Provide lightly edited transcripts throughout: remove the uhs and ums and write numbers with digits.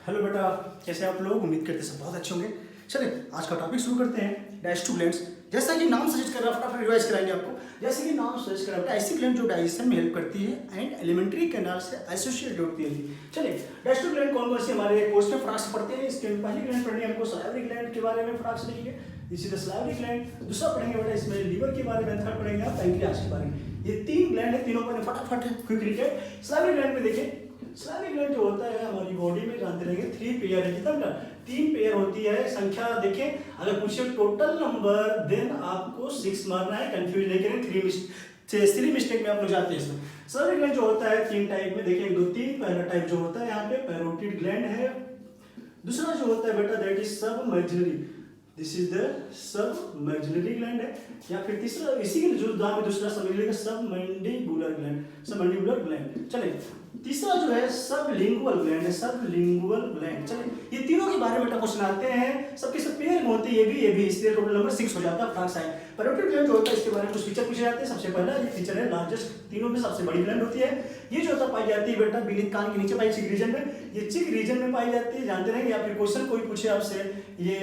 Hello बेटा, कैसे आप लोग? उम्मीद करते हैं सब बहुत अच्छे होंगे। चलिए आज का टॉपिक शुरू करते हैं। Dash to glands. जैसा कि नाम सजेस्ट कर रहा है, फटाफट रिवाइज कराएंगे आपको। जैसे कि नाम सजेस्ट कर रहा है, ऐसी ग्लैंड जो डाइजेशन में हेल्प करती है एंड एलिमेंट्री कैनाल से एसोसिएटेड होती है। चलिए डैश टू ग्लैंड कौन कौन सी हमारे कोर्स में फटाक से पढ़ते हैं। इसके पहली ग्लैंड पढ़नी है हमको सलाइवरी ग्लैंड के बारे में, फटाक से देखिए। This is the salivary gland. दूसरा पढ़ेंगे बेटा इसमें लीवर के बारे में, थर्ड पढ़ेंगे आप पैंक्रियास के बारे में। ये तीन ग्लैंड है, तीनों पर फटाफट क्विक रिकैप। सलाइवरी ग्लैंड में देखिए, सलाइवरी ग्लैंड जो होता है हमारी बॉडी में जानते रहेंगे 3 पेयर है। कितना? 3 पेयर होती है। संख्या देखें, अगर पूछे टोटल नंबर देन आपको 6 मारना है, कंफ्यूज नहीं करें। 3 मिस्टेक में आप लोग जाते हैं इसमें। सलाइवरी ग्लैंड जो होता है 3 टाइप में, देखिए 1 2 3। पहला टाइप जो होता है यहाँ पे पैरोटिड ग्लैंड है। दूसरा जो होता है बेटा that is submaxillary, this is the submaxillary gland है। या फिर तीसरा इसी के जो दाम में दूसरा समझ सबमैंडिबुलर ग्लैंड, सबमैंडिबुलर ग्लैंड। चलिए तीसरा जो है सबलिंगुअल ग्लैंड है, सबलिंगुअल ग्लैंड। चलिए ये तीनों के बारे में क्वेश्चन आते हैं। सबके सब पेयर में होते हैं, ये भी इसलिए टोटल नंबर 6 हो जाता है। फटाक से पैरोटिड ग्लैंड जो होता है इसके बारे में कुछ फीचर पूछे जाते हैं। सबसे पहला ये फीचर है लार्जेस्ट, तीनों में सबसे बड़ी ग्लैंड होती है। ये जो होता पाई जाती है बेटा बीनीथ कान के नीचे पाई चिक रीजन में, ये चिक रीजन में पाई जाती है, जानते रहेंगे। या फिर क्वेश्चन कोई पूछे आपसे, ये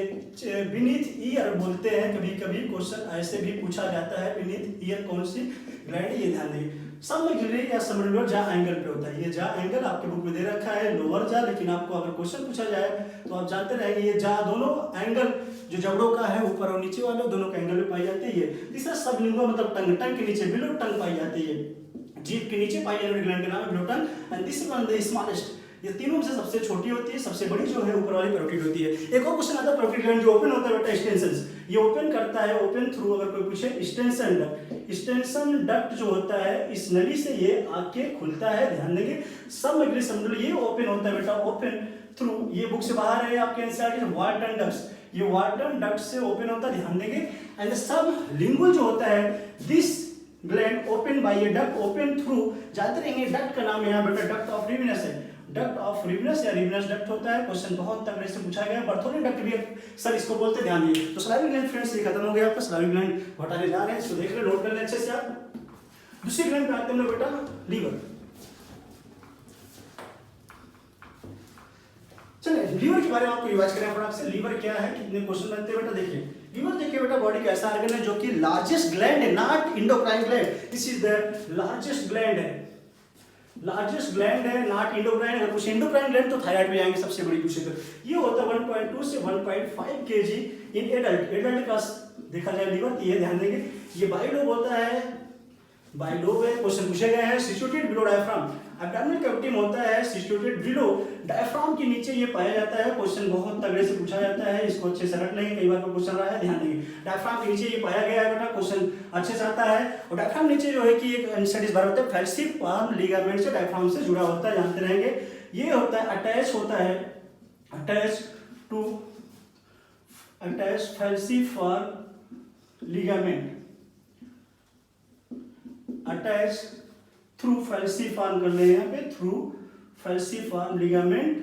बीनीथ ईयर बोलते हैं, कभी कभी क्वेश्चन ऐसे भी पूछा जाता है बीनीथ ईयर कौन सी ग्लैंड, ये ध्यान देंगे। सबमैक्सिलरी या सबमैंडिबुलर जा एंगल पे होता है। ये जा एंगल आपके बुक में दे रखा है लोअर जा, लेकिन आपको अगर क्वेश्चन पूछा जाए तो आप जानते रहेंगे ये जा दोनों एंगल जो जबड़ों का है ऊपर और नीचे वाले दोनों के एंगल में पाई जाती है। तीसरा सबलिंगुअल मतलब टंग, टंग के नीचे बिलो टंग पाई जाती है, जीभ के नीचे पाई जाने वाली ग्लैंड का नाम है below tongue. And this one the smallest, ये तीनों में से सबसे छोटी होती है, सबसे बड़ी जो है ऊपर वाली पैरोटिड होती है। एक और क्वेश्चन आता है पैरोटिड ग्लैंड जो ओपन होता है बेटा एक्सटेंशंस, ये ओपन करता है ओपन थ्रू, अगर कोई पूछे एक्सटेंशन डक्ट, एक्सटेंशन डक्ट जो होता है इस नली से ये आके खुलता है, ध्यान देंगे। सबमैक्सिलरी सबमैंडिबुलर ये ओपन होता है बेटा ओपन थ्रू, ये बुक से बाहर है आपके एनसीईआरटी वार्टन डक्ट्स, ये वार्टन डक्ट से ओपन होता है, ध्यान देंगे। एंड सबलिंगुअल जो होता है this gland open by A duct open through, जानते रहेंगे डक्ट का नाम यहाँ बेटा डक्ट ऑफ रिवेनस है, डक्ट ऑफ रिवेनस या रिवेनस डक्ट होता है। क्वेश्चन बहुत तगड़े से पूछा गया है। बर्थोली डक्ट भी सर इसको बोलते हैं, ध्यान दिए। तो सलाइवरी ग्लैंड फ्रेंड्स ये खत्म हो गया आपका, सलाइवरी ग्लैंड हटाने जा रहे हैं, इसको देख ले, नोट कर ले अच्छे से आप। दूसरी ग्लैंड पे आते हैं बेटा लीवर। चलिए लीवर के बारे में आपको रिवाइज करें फटाक से। लीवर क्या है, कितने क्वेश्चन बनते हैं बेटा देखिए। लीवर देखिए बेटा बॉडी का ऐसा ऑर्गन है जो कि लार्जेस्ट ग्लैंड है, not endocrine gland, this is the largest gland है, लार्जेस्ट ग्लैंड है नॉट इंडोक्राइन। अगर कुछ इंडोक्राइन ग्लैंड तो थायराइड में आएंगे सबसे बड़ी पूछे तो। ये होता है 1.2 से 1.5 केजी इन एडल्ट, एडल्ट का देखा जाए लीवर, ये ध्यान देंगे। ये बाइलोब होता है, बाइलोब है, क्वेश्चन पूछे गए हैं। Situated below diaphragm, abdominal cavity में होता है, सिचुएटेड बिलो डायफ्राम के नीचे ये पाया जाता है। क्वेश्चन बहुत तगड़े से पूछा जाता है, इसको अच्छे से रट लेंगे, कई बार क्वेश्चन रहा है, ध्यान देंगे। डायफ्राम के नीचे ये पाया गया है बेटा, क्वेश्चन अच्छे से आता है। और डायफ्राम नीचे जो है कि एक एंसेडिस भर होता है, फैल्सीफॉर्म लिगामेंट से डायफ्राम से जुड़ा होता है, जानते रहेंगे। ये होता है अटैच होता है, attach to attach falciform ligament, attach through falciform कर ले यहाँ पे, थ्रू फैल्सीफॉर्म लिगामेंट।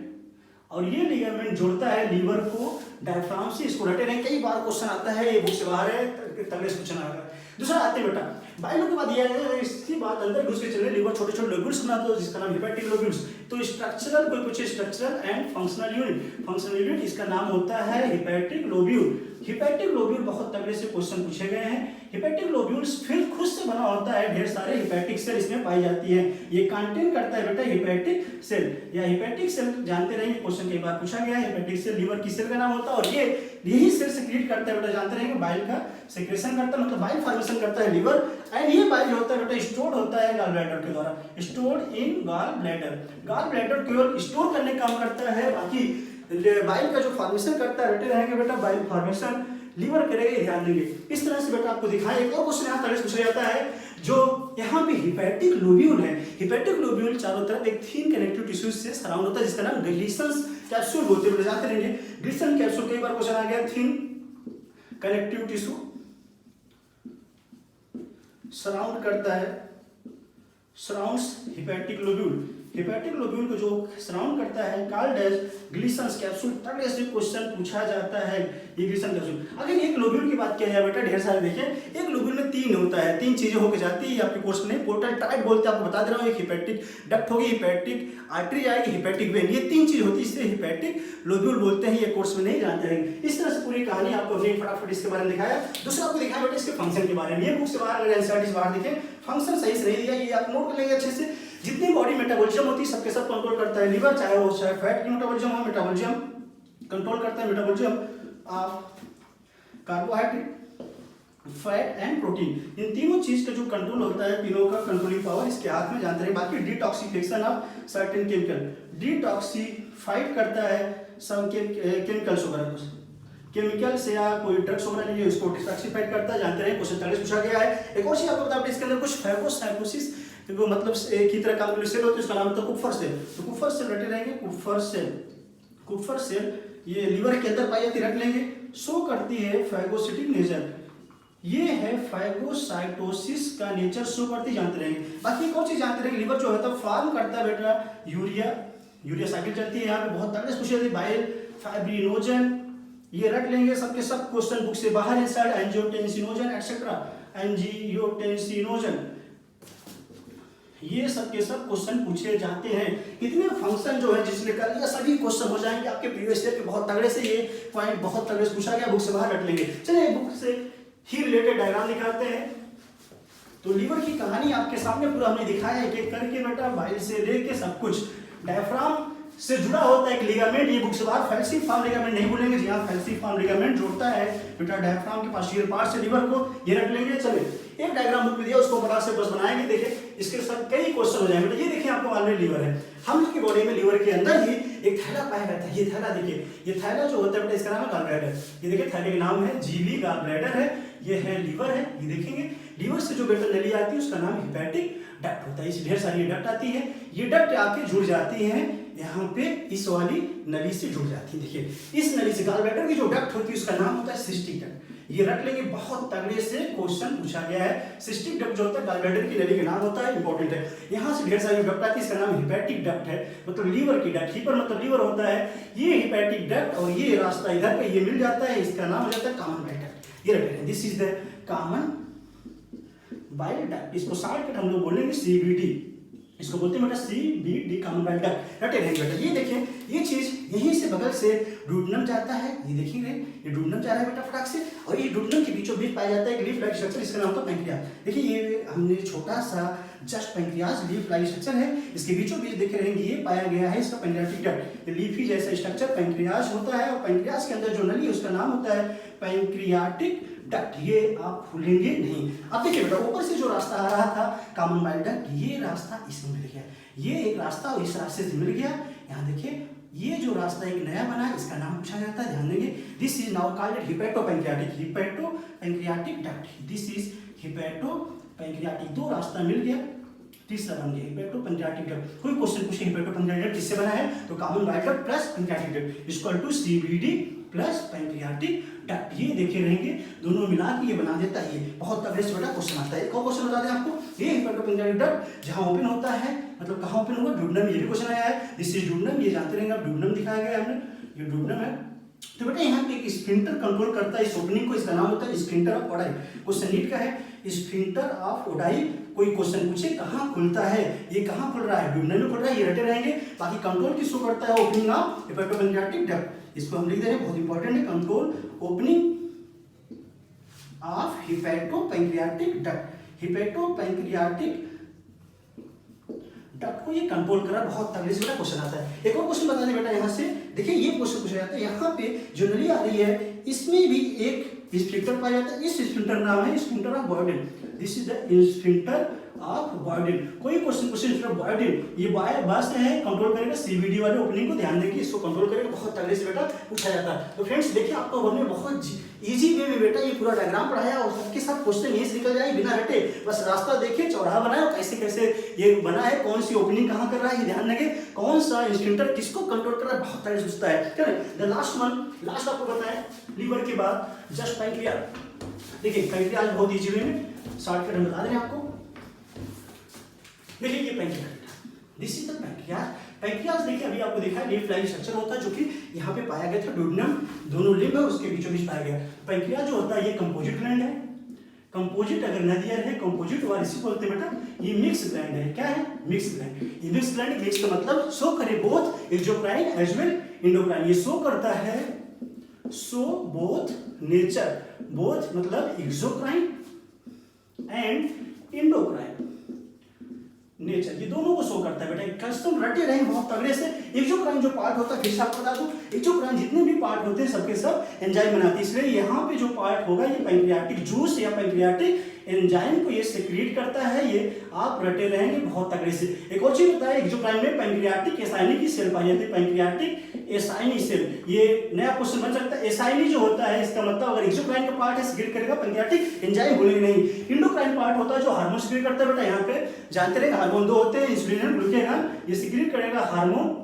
और ये लिगामेंट जोड़ता है लीवर को डायफ्राम से, इसको रटे रहें, कई बार क्वेश्चन आता है, ये बुक से बाहर है, तगड़े से क्वेश्चन आएगा। दूसरा आते हैं बेटा बाइलो के बाद ये है, इसके बाद अंदर घुस के चले लीवर छोटे छोटे लोब्यूल्स बनाते हैं जिसका नाम हेपेटिक लोब्यूल्स। तो स्ट्रक्चरल कोई पूछे structural and functional unit, functional unit इसका नाम होता है हेपेटिक लोब्यूल। हेपेटिक लोब्यूल बहुत तगड़े से क्वेश्चन पूछे गए हैं। हेपेटिक लोब्यूल्स फिर खुद से बना होता है, ढेर सारे हेपेटिक सेल इसमें पाई जाती है। ये कंटेन करता है बेटा हेपेटिक सेल या हेपेटिक सेल, जानते रहेंगे, क्वेश्चन कई बार पूछा गया है। हेपेटिक सेल लीवर की सेल का नाम होता है और ये यही सेल सेक्रेट करता है बेटा, जानते रहेंगे, बाइल का सेक्रेशन करता है, मतलब बाइल फॉर्मेशन करता है लीवर। एंड ये बाइल होता है बेटा स्टोर्ड होता है गॉल ब्लैडर के द्वारा, stored in gall bladder. Gall bladder केवल स्टोर करने का काम करता है, बाकी बाइल का जो फॉर्मेशन करता है, रटे रहेंगे बेटा, बाइल फॉर्मेशन लीवर करेगा, ध्यान देंगे। इस तरह से बेटा आपको दिखाएं। एक और क्वेश्चन यहाँ तरह पूछा जाता है, जो यहाँ पे हेपेटिक लोब्यूल है, हेपेटिक लोब्यूल चारों तरफ एक थिन कनेक्टिव टिश्यू से सराउंड होता है जिसका नाम ग्लिसन्स कैप्सूल बोलते हैं, जानते रहेंगे। ग्लिसन कैप्सूल कई बार क्वेश्चन आ गया, थिन कनेक्टिव टिश्यू सराउंड करता है, surrounds hepatic lobule. Hepatic lobule को जो सराउंड करता है कॉल्ड एज ग्लिसन्स कैप्सूल। तगड़े से क्वेश्चन पूछा जाता है ये ग्लिसन कैप्सूल। अगर एक लोब्यूल की बात किया जाए बेटा, ढेर सारे देखिए, एक लोब्यूल में 3 होता है, 3 चीजें होकर जाती है आपके कोर्स में। पोर्टल टाइट बोलते हैं, आपको बता दे रहा हूँ। एक हेपेटिक डक्ट होगी, हेपेटिक आर्टरी आएगी, हेपेटिक वेन, ये 3 चीज होती है, इससे हेपेटिक लोब्यूल बोलते हैं। ये कोर्स में नहीं जानते हैं। इस तरह से पूरी कहानी आपको हमने फटाफट इसके बारे में दिखाया। दूसरा आपको दिखाया बेटा इसके फंक्शन के बारे में। ये बुक से बाहर अगर एनसीईआरटी से बाहर देखें, फंक्शन सही से नहीं दिया, ये आप नोट कर लेंगे अच्छे से। जितनी बॉडी मेटाबॉलिज्म होती है सबके सब कंट्रोल करता है लिवर, चाहे वो चाहे फैट की मेटाबॉलिज्म हो, मेटाबॉलिज्म कंट्रोल करता है, metabolism of carbohydrate, fat and protein. इन तीनों चीज का जो कंट्रोल होता है, तीनों का कंट्रोलिंग पावर इसके हाथ में, जानते हैं। बाकी detoxification of certain chemical, detoxified करता है सब केमिकल्स वगैरह को, केमिकल से या कोई ड्रग्स वगैरह लीजिए उसको डिटॉक्सिफाइड करता है, जानते हैं। क्वेश्चन 40 पूछा गया है। एक और चीज आपको बता दें, इसके अंदर कुछ फैगोसाइटोसिस वो मतलब एक ही तरह का सेल होता है, उसका नाम होता है कुफर सेल। तो कुफर सेल रटे रहेंगे, कुफर सेल, कुफर सेल ये लिवर के अंदर पाई जाती, रट लेंगे। शो करती है फैगोसिटिक नेचर, ये है फैगोसाइटोसिस का नेचर शो करती, जानते रहेंगे। बाकी एक और चीज जानते रहेंगे, लिवर जो है फॉर्म करता है बेटा यूरिया साइकिल चलती है। यहाँ पे बहुत तगड़े से पूछे जाती है, बाइल फाइब्रिनोजन, ये रट लेंगे सबके सब क्वेश्चन बुक से बाहर। इनसाइड एंजियोटेंसिनोजन एटसेट्रा, एंजियोटेंसिनोजन, ये सब के सब क्वेश्चन पूछे जाते हैं। इतने फंक्शन जो है जिसने कर लिया सभी क्वेश्चन हो जाएंगे आपके प्रीवियस ईयर के। बहुत तगड़े से ये पॉइंट बहुत तगड़े से पूछा गया, बुक से बाहर रट लेंगे। चलिए बुक से ही रिलेटेड डायग्राम दिखाते हैं। तो लीवर की कहानी आपके सामने पूरा हमने दिखाया है, एक करके बेटा, बाइल से लेके सब कुछ। डायफ्राम से जुड़ा होता है एक लिगामेंट, ये बुक से बाहर फैल्सिफॉर्म लिगामेंट नहीं बोलेंगे जी हाँ, फैल्सिफॉर्म लिगामेंट जोड़ता है बेटा डायफ्राम के पास पार्ट से लिवर को, ये रख लेंगे। चलिए एक डायग्राम बुक में दिया, उसको बड़ा से बस बनाएंगे। देखिए इसके साथ कई क्वेश्चन हो जाएंगे। ये देखिए आपको मालूम है लीवर है, हम लोग की बॉडी में लीवर के अंदर ही एक थैला पाया जाता है। ये थैला देखिए, ये थैला जो होता है बेटा इसका नाम है गॉल ब्लैडर। ये देखिए थैले का नाम है जीवी गॉल ब्लैडर है, ये है लीवर है। ये देखेंगे लीवर से जो बेटा नली आती है उसका नाम हेपेटिक डक्ट होता है। इस ढेर सारी डक्ट आती है, ये डक्ट आके जुड़ जाती है यहाँ पे इस वाली नली से जुड़ जाती है। देखिए इस नली से गॉल ब्लैडर की जो डक्ट होती है उसका नाम होता है सिस्टिक डक्ट। ये रख लेंगे, बहुत तगड़े से क्वेश्चन पूछा गया है। सिस्टिक डक्ट जो होता है गॉल ब्लैडर की नली का नाम होता है, इंपॉर्टेंट है। यहाँ से ढेर सारी डक्ट आती है, इसका नाम हेपेटिक डक्ट है, मतलब लीवर की डक्ट। हीपर मतलब लीवर होता है, ये हेपेटिक डक्ट और ये रास्ता इधर पे ये मिल जाता है, इसका नाम हो जाता है कॉमन बाइल डक्ट। ये रख लेंगे, this is the common bile duct. इसको शॉर्टकट हम लोग बोलेंगे सीबीडी, इसको बोलते हैं बेटा सीबीडी कॉमन बाइल डक्ट। रटे रहेंगे बेटा। ये देखें, ये चीज यहीं से बगल से डुडनम जाता है, ये देखेंगे ये डुडनम जा रहा है बेटा फटाक से, और ये डुडनम के बीचों बीच पाया जाता है एक लीफ लाइक स्ट्रक्चर, इसका नाम होता है पैंक्रियाज। देखिए ये हमने छोटा सा just pancreas leaf like structure है, इसके बीचों बीच देखे रहेंगे ये पाया गया है इसका पैंक्रियाटिक डक्ट। ये लीफी जैसा स्ट्रक्चर पैंक्रियाज होता है, और पैंक्रियाज के अंदर जो नली है उसका नाम होता है पैंक्रियाटिक डक्ट। ये आप भूलेंगे नहीं। अब देखिए बेटा ऊपर से जो रास्ता आ रहा था कॉमन बाइल डक्ट, ये रास्ता इसमें मिल गया, ये एक रास्ता और इस रास्ते से मिल गया। यहाँ देखिए ये जो रास्ता एक नया बना है, इसका नाम पूछा जाता है, ध्यान देंगे। This is now called hepatopancreatic, hepatopancreatic duct. This is hepatopancreatic, दो रास्ता मिल गया, तीसरा बन गया हेपेटोपैंक्रियाटिक डक्ट। कोई क्वेश्चन पूछे हेपेटोपैंक्रियाटिक डक्ट किससे बना है, तो common bile duct plus pancreatic duct equal to CBD plus pancreatic duct. ये देखे रहेंगे दोनों मिला के ये बना देता है। ये बहुत तगड़े से बड़ा क्वेश्चन आता है। एक और क्वेश्चन बता दें आपको, ये हेपेटोपैंक्रियाटिक डक्ट जहां ओपन होता है, मतलब कहां ओपन होगा, डुडनम। ये भी क्वेश्चन आया है, दिस इज डुडनम, ये जानते रहेंगे आप, डुडनम दिखाया गया है हमने, ये डुडनम है। तो बेटा यहाँ पे एक स्फिंक्टर कंट्रोल करता है इस ओपनिंग को, इसका नाम होता है sphincter of Oddi. Question NEET का है, स्फिंक्टर ऑफ ओडाई। कोई क्वेश्चन पूछे कहाँ खुलता है, ये कहाँ खुल रहा है, डुडनम में खुल रहा है, ये रटे रहेंगे। बाकी कंट्रोल किसको करता है, ओपनिंग ऑफ हेपेटोपैंक्रियाटिक डक्ट। इसको हम लिख दे रहे हैं, बहुत इंपॉर्टेंट है, control opening of hepatopancreatic duct. Hepatopancreatic duct को ये कंट्रोल करा, बहुत तगड़े से बेटा क्वेश्चन आता है। एक और क्वेश्चन बता दें बेटा, यहाँ से देखिए ये क्वेश्चन पूछा जाता है, यहाँ पे जो नली आ रही है इसमें भी एक स्फिंक्टर पाया जाता है, इस स्फिंक्टर नाम है sphincter of Boyden. This is the sphincter of Boyden. कोई क्वेश्चन स्फिंक्टर बॉयडेन, ये बस है, कंट्रोल करेगा सीबीडी वाले ओपनिंग को, ध्यान देंगे, इसको कंट्रोल करेगा, बहुत तगड़े से बेटा पूछा जाता है। तो फ्रेंड्स देखिए आपको हमने बहुत इजी वे में बेटा ये पूरा डायग्राम पढ़ाया, और सबके साथ क्वेश्चन यहीं से निकल जाए बिना रटे, बस रास्ता देखिए, चौराहा बनाए, और कैसे कैसे ये बना है, कौन सी ओपनिंग कहाँ कर रहा है, ये ध्यान रखें, कौन सा स्फिंक्टर किसको कंट्रोल कर रहा है, बहुत तगड़े से पूछता है। चलिए द लास्ट वन, लास्ट आपको बताएं लीवर के बाद जस्ट पैंक्रियाज। देखिए पैंक्रियाज बहुत इजी वे में शॉर्टकट में बता दें आपको। देखिए ये pancreas, this is the pancreas. Pancreas देखिए अभी आपको देखा है लीफ लाइक स्ट्रक्चर होता है जो कि यहाँ पे पाया गया था, ड्यूडेनम दोनों लिम्ब है उसके बीचों बीच पाया गया। पैंक्रियाज जो होता है ये कंपोजिट ग्लैंड है। कंपोजिट अगर न दिया है कंपोजिट वाला इसी बोलते हैं बेटा, ये मिक्स ग्लैंड है। क्या है? Mix gland. ये मिक्स ग्लैंड, मिक्स का मतलब शो करे both exocrine as well endocrine. ये शो करता है, शो बोथ नेचर, बोथ मतलब एक्सोक्राइन एंड इंडोक्राइन नेचर, ये दोनों को शो करता है बेटा। कस्टम रटे रहेंगे बहुत तगड़े से। एक्सोक्राइन जो पार्ट होता है, फिर से आपको बता दूं, एक्सोक्राइन जितने भी पार्ट होते हैं सबके सब एंजाइम बनाते हैं। इसलिए यहाँ पे जो पार्ट होगा ये पैंक्रियाटिक जूस या पैंक्रियाटिक एंजाइम को ये सेक्रेट करता है। ये आप रटे रहेंगे बहुत तगड़े से। एक और चीज बताया, एक्सोक्राइन में पैंक्रियाटिक एसाइनी की सेल पाई जाती है। पैंक्रियाटिक एसाइनी सेल, ये नया क्वेश्चन बन सकता है। एसाइनी जो होता है इसका मतलब अगर एक्सोक्राइन का पार्ट है सेक्रेट करेगा पैंक्रियाटिक एंजाइम, भूलेंगे नहीं। इंडोक्राइन पार्ट होता है जो हार्मोन सेक्रेट करता है बेटा। यहाँ पे जानते रहे हार्मोन दो होते हैं, इंसुलिन और ग्लूकागॉन। ये सेक्रेट करेगा हार्मोन,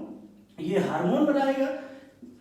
ये हार्मोन बनाएगा।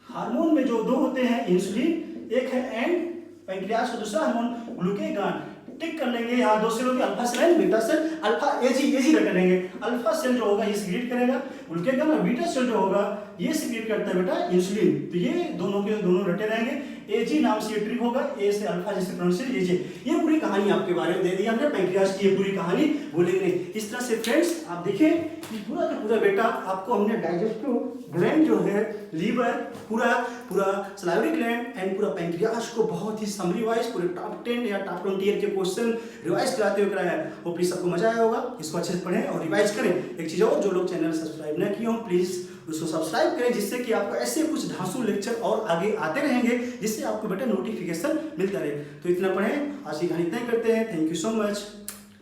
हार्मोन में जो दो होते हैं, इंसुलिन एक है एंड पैंक्रियाज का दूसरा हार्मोन ग्लूकागॉन। टिक कर लेंगे यहाँ दो सेल होगी, alpha cell and beta cell. Alpha एजी रट लेंगे। अल्फा सेल जो होगा ये सीक्रेट करेगा ग्लूकागॉन, और बीटा सेल जो होगा ये सीक्रेट करता है बेटा इंसुलिन। तो ये दोनों के दोनों रटे रहेंगे। एजी नाम से ये ट्रिक होगा, ए से अल्फा जैसे प्रोनाउंसिएशन एजी। ये पूरी कहानी आपके बारे में दे दी हमने पैंक्रियाज की, ये पूरी कहानी भूलेंगे नहीं। इस तरह से फ्रेंड्स आप देखिए कि पूरा का पूरा बेटा आपको हमने डाइजेस्टिव ग्लैंड जो है, लीवर, पूरा सलाइवरी ग्लैंड एंड पूरा पैंक्रियाज को बहुत ही समरी वाइज पूरे टॉप 10 या टॉप 20 ईयर के क्वेश्चन रिवाइज कराते हुए कराया है। वो प्लीज सबको मजा आया होगा, इसको अच्छे से पढ़ें और रिवाइज करें। एक चीज और, जो लोग चैनल सब्सक्राइब न किए हो प्लीज उसको सब्सक्राइब करें, जिससे कि आपको ऐसे कुछ धांसू लेक्चर और आगे आते रहेंगे, जिससे आपको बेटा नोटिफिकेशन मिलता रहे। तो इतना पढ़ें, आज की कहानी इतना ही करते हैं। Thank you so much,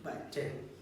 bye, जय हिंद।